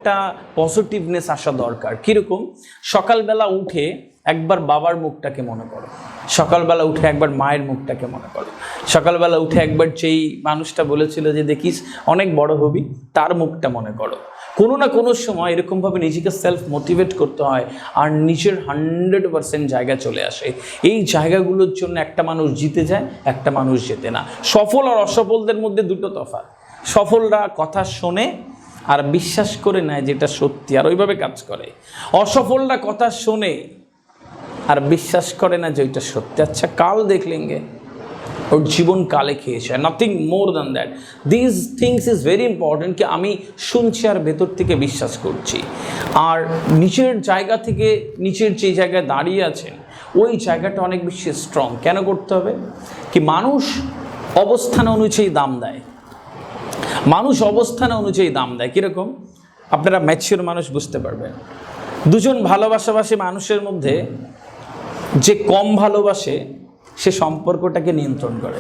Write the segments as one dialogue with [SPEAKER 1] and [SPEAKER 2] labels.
[SPEAKER 1] একটা পজিটিভনেস আসা দরকার। কিরকম? সকালবেলা উঠে একবার বাবার মুখটাকে মনে করো, সকালবেলা উঠে একবার মায়ের মুখটাকে মনে করো, সকালবেলা উঠে একবার যেই মানুষটা বলেছিল যে দেখিস অনেক বড় হবি তার মুখটা মনে করো। কোনো না কোনো সময় এরকমভাবে নিজেকে সেলফ মোটিভেট করতে হয় আর নিজের 100% জায়গা চলে আসে। এই জায়গাগুলোর জন্য একটা মানুষ জিতে যায়, একটা মানুষ জেতে না। সফল আর অসফলদের মধ্যে দুটো তফাৎ। সফলরা কথা শোনে আর বিশ্বাস করে নেয় যেটা সত্যি আর ওইভাবে কাজ করে। অসফলরা কথা শোনে আর বিশ্বাস করে না যে ওইটা সত্যি। আচ্ছা, কাল দেখলেঙ্গে ওর জীবন কালে খেয়েছে, nothing more than that. This things is very important কি আমি শুনছি আর ভেতর থেকে বিশ্বাস করছি। আর নিচের জায়গা থেকে নিচের যে জায়গায় দাঁড়িয়ে আছেন ওই জায়গাটা অনেক বেশি স্ট্রং। কেন করতে হবে কি? মানুষ অবস্থান অনুযায়ী দাম দেয়, মানুষ অবস্থান অনুযায়ী দাম দেয়। কীরকম? আপনারা ম্যাচিওর মানুষ বুঝতে পারবেন। দুজন ভালোবাসাবাসী মানুষের মধ্যে যে কম ভালোবাসে সে সম্পর্কটাকে নিয়ন্ত্রণ করে।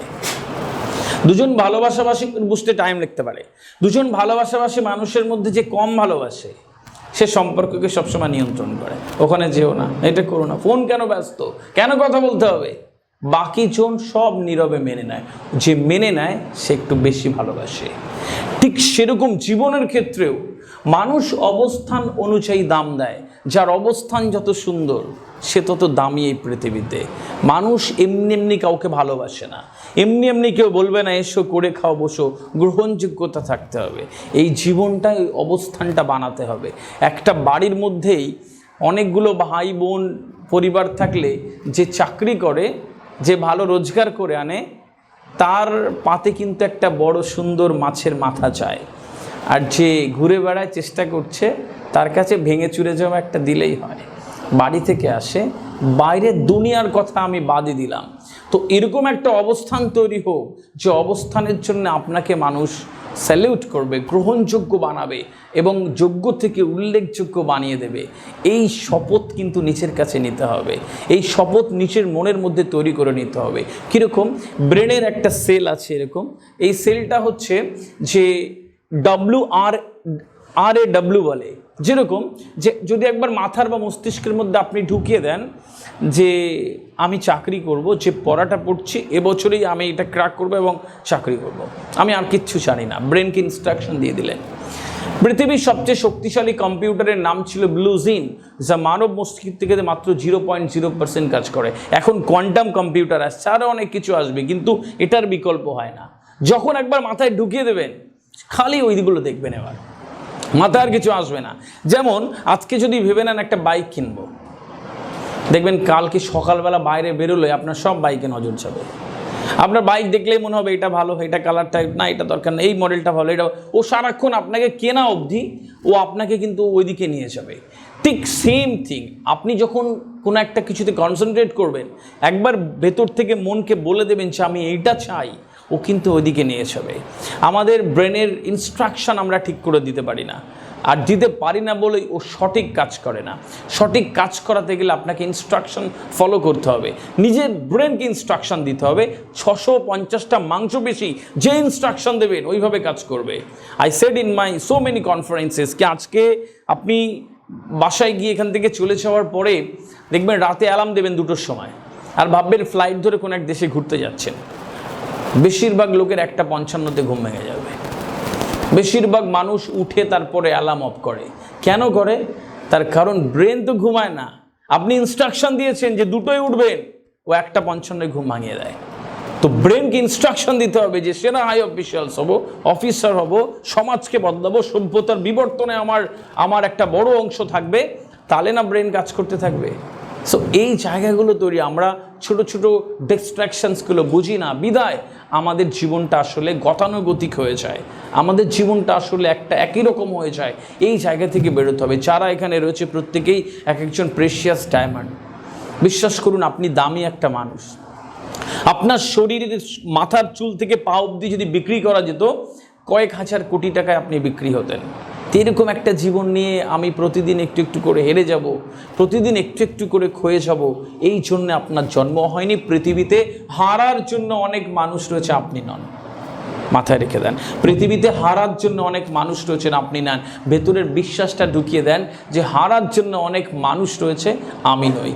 [SPEAKER 1] দুজন ভালোবাসাবাসী বুঝতে টাইম লাগতে পারে। দুজন ভালোবাসাবাসী মানুষের মধ্যে যে কম ভালোবাসে সে সম্পর্ককে সবসময় নিয়ন্ত্রণ করে। ওখানে যেও না, এটা করো না, ফোন কেন ব্যস্ত, কেন কথা বলতে হবে। বাকি জন সব নীরবে মেনে নেয়। যে মেনে নেয় সে একটু বেশি ভালোবাসে। ঠিক সেরকম জীবনের ক্ষেত্রেও মানুষ অবস্থান অনুযায়ী দাম দেয়। যার অবস্থান যত সুন্দর সে তত দামি এই পৃথিবীতে। মানুষ এমনি এমনি কাউকে ভালোবাসে না, এমনি এমনি কেউ বলবে না এসো করে খাও বসো। গ্রহণযোগ্যতা থাকতে হবে। এই জীবনটা ওই অবস্থানটা বানাতে হবে। একটা বাড়ির মধ্যেই অনেকগুলো ভাই বোন পরিবার থাকলে যে চাকরি করে, যে ভালো রোজগার করে আনে, তার পাতে কিন্তু একটা বড় সুন্দর মাছের মাথা চায়। আর যে ঘুরে বেড়ায় চেষ্টা করছে তার কাছে ভেঙে চুরে যাওয়া একটা দিলেই হয়। বাড়ি থেকে আসে, বাইরের দুনিয়ার কথা আমি বাদই দিলাম। তো এরকম একটা অবস্থান তৈরি হোক যে অবস্থানের জন্য আপনাকে মানুষ স্যালিউট করবে, গ্রহণযোগ্য বানাবে এবং যোগ্য থেকে উল্লেখযোগ্য বানিয়ে দেবে। এই শপথ কিন্তু নিচের কাছে নিতে হবে। এই শপথ নিচের মনের মধ্যে তৈরি করে নিতে হবে। কীরকম? ব্রেনের একটা সেল আছে এরকম। এই সেলটা হচ্ছে যে WRAW বলে। যেরকম যে যদি একবার মাথার বা মস্তিষ্কের মধ্যে আপনি ঢুকিয়ে দেন যে আমি চাকরি করব, যে পড়াটা পড়ছি এবছরেই আমি এটা ক্র্যাক করব এবং চাকরি করব, আমি আর কিচ্ছু জানি না, ব্রেনকে ইনস্ট্রাকশন দিয়ে দিলেন। পৃথিবীর সবচেয়ে শক্তিশালী কম্পিউটারের নাম ছিল ব্লু জিন, যা মানব মস্তিষ্ক থেকে মাত্র 0.0% কাজ করে। এখন কোয়ান্টাম কম্পিউটার আসছে, আরও অনেক কিছু আসবে, কিন্তু এটার বিকল্প হয় না। যখন একবার মাথায় ঢুকিয়ে দেবেন খালি ওইগুলো দেখবেন, এবার মাথায় আর কিছু আসবে না। যেমন আজকে যদি ভেবে নেন একটা বাইক কিনবো, দেখবেন কালকে সকালবেলা বাইরে বেরোলে আপনার সব বাইকে নজর যাবে। আপনার বাইক দেখলেই মনে হবে এটা ভালো, এটা কালারটা না, এটা দরকার না, এই মডেলটা ভালো, এটা। ও সারাক্ষণ আপনাকে কেনা অবধি ও আপনাকে কিন্তু ওইদিকে নিয়ে যাবে। ঠিক সেম থিং, আপনি যখন কোনো একটা কিছুতে কনসেন্ট্রেট করবেন, একবার ভেতর থেকে মনকে বলে দেবেন যে আমি এইটা চাই, ও কিন্তু ওইদিকে নিয়ে যাবে। আমাদের ব্রেনের ইনস্ট্রাকশন আমরা ঠিক করে দিতে পারি না, আর দিতে পারি না বলেই ও সঠিক কাজ করে না। সঠিক কাজ করাতে গেলে আপনাকে ইনস্ট্রাকশন ফলো করতে হবে, নিজের ব্রেনকে ইনস্ট্রাকশন দিতে হবে। 650টা মাংসপেশি যে ইনস্ট্রাকশন দেবেন ওইভাবে কাজ করবে। I said in my so many conferences কি আজকে আপনি বাসায় গিয়ে এখান থেকে চলে যাওয়ার পরে দেখবেন রাতে অ্যালার্ম দেবেন 2টোর সময় আর ভাববেন ফ্লাইট ধরে কোনো এক দেশে ঘুরতে যাচ্ছেন। বেশিরভাগ লোকের 1:55-তে ঘুম ভেঙে যাবে। বেশিরভাগ মানুষ উঠে তারপরে অ্যালার্ম অফ করে। কেন করে? তার কারণ ব্রেন তো ঘুমায় না। আপনি ইনস্ট্রাকশন দিয়েছেন যে 2টোয় উঠবেন, ও 1:55 ঘুম ভাঙিয়ে দেয়। তো ব্রেনকে ইনস্ট্রাকশন দিতে হবে যে সেনা হাই অফিসিয়ালস হব, অফিসার হব, সমাজকে বদলাবো, সভ্যতার বিবর্তনে আমার একটা বড় অংশ থাকবে, তাহলে না ব্রেন কাজ করতে থাকবে। সো এই জায়গাগুলো তৈরি, আমরা ছোট ছোট ডিস্ট্র্যাকশনসগুলো বুঝি না বিদায় আমাদের জীবনটা আসলে গতানুগতিক হয়ে যায়, আমাদের জীবনটা আসলে একটা একই রকম হয়ে যায়। এই জায়গা থেকে বেরোতে হবে। যারা এখানে রয়েছে প্রত্যেকেই এক একজন প্রেশিয়াস ডায়মন্ড। বিশ্বাস করুন, আপনি দামি একটা মানুষ। আপনার শরীরের মাথার চুল থেকে পা অবধি যদি বিক্রি করা যেত, কয়েক হাজার কোটি টাকায় আপনি বিক্রি হতেন। এরকম একটা জীবন নিয়ে আমি প্রতিদিন একটু একটু করে হেরে যাব, প্রতিদিন একটু একটু করে ক্ষয়ে যাব, এই জন্য আপনার জন্ম হয়নি। পৃথিবীতে হারার জন্য অনেক মানুষ রয়েছে, আপনি নন। মাথায় রেখে দেন। পৃথিবীতে হারার জন্য অনেক মানুষ রয়েছেন, আপনি নেন। ভেতরের বিশ্বাসটা ঢুকিয়ে দেন যে হারার জন্য অনেক মানুষ রয়েছে, আমি নই।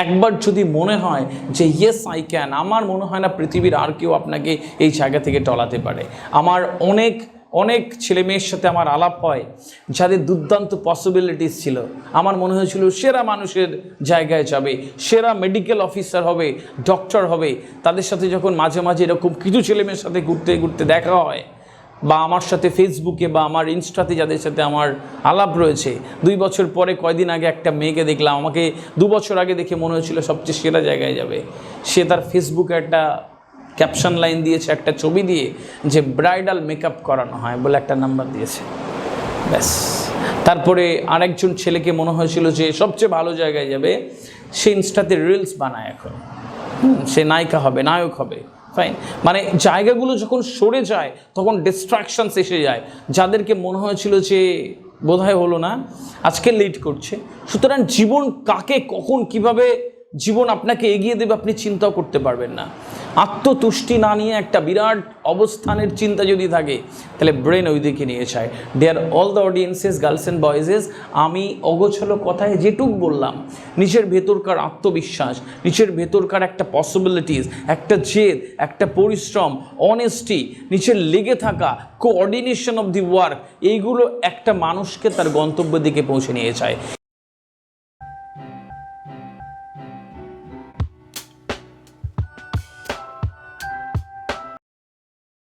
[SPEAKER 1] একবার যদি মনে হয় যে ইয়েস আই ক্যান, আমার মনে হয় না পৃথিবীর আর কেউ আপনাকে এই জায়গা থেকে টলাতে পারে। আমার অনেক ছেলে মেয়ের সাথে আমার আলাপ হয় যাদের দুর্দান্ত পসিবিলিটিস ছিল। আমার মনে হয়েছিল সেরা মানুষের জায়গায় যাবে, সেরা মেডিকেল অফিসার হবে, ডক্টর হবে। তাদের সাথে যখন মাঝে মাঝে এরকম কিছু ছেলে মেয়ের সাথে ঘুরতে ঘুরতে দেখা হয়, বা আমার সাথে ফেসবুকে বা আমার ইনস্টাতে যাদের সাথে আমার আলাপ রয়েছে, 2 বছর পরে কয়দিন আগে একটা মেয়েকে দেখলাম, আমাকে 2 বছর আগে দেখে মনে হয়েছিল সবচেয়ে সেরা জায়গায় যাবে। সে তার ফেসবুকে একটা ক্যাপশন লাইন দিয়েছে, একটা ছবি দিয়ে, যে ব্রাইডাল মেকআপ করানো হয় বলে একটা নাম্বার দিয়েছে, ব্যাস। তারপরে আরেকজন ছেলেকে মনে হয়েছিল যে সবচেয়ে ভালো জায়গায় যাবে, সে ইনস্টাতে রিলস বানায় এখন, সে নায়িকা হবে, নায়ক হবে, ফাইন। মানে জায়গাগুলো যখন সরে যায় তখন ডিস্ট্রাকশনস এসে যায়। যাদেরকে মনে হয়েছিল যে বোধহয় হলো না, আজকে লেট করছে। সুতরাং জীবন কাকে কখন কিভাবে জীবন আপনাকে এগিয়ে দেবে আপনি চিন্তাও করতে পারবেন না। আত্মতুষ্টি না নিয়ে একটা বিরাট অবস্থানের চিন্তা যদি থাকে, তাহলে ব্রেন ওই দিকে নিয়ে যায়। Dear all the audiences, girls and boyses, আমি অগোছালো কথায় যেটুক বললাম, নিজের ভেতরকার আত্মবিশ্বাস, নিজের ভেতরকার একটা পসিবিলিটিস, একটা জেদ, একটা পরিশ্রম, অনেস্টি, নিচের লেগে থাকা, কোঅর্ডিনেশন অফ দি ওয়ার্ক, এইগুলো একটা মানুষকে তার গন্তব্যের দিকে পৌঁছে নিয়ে যায়।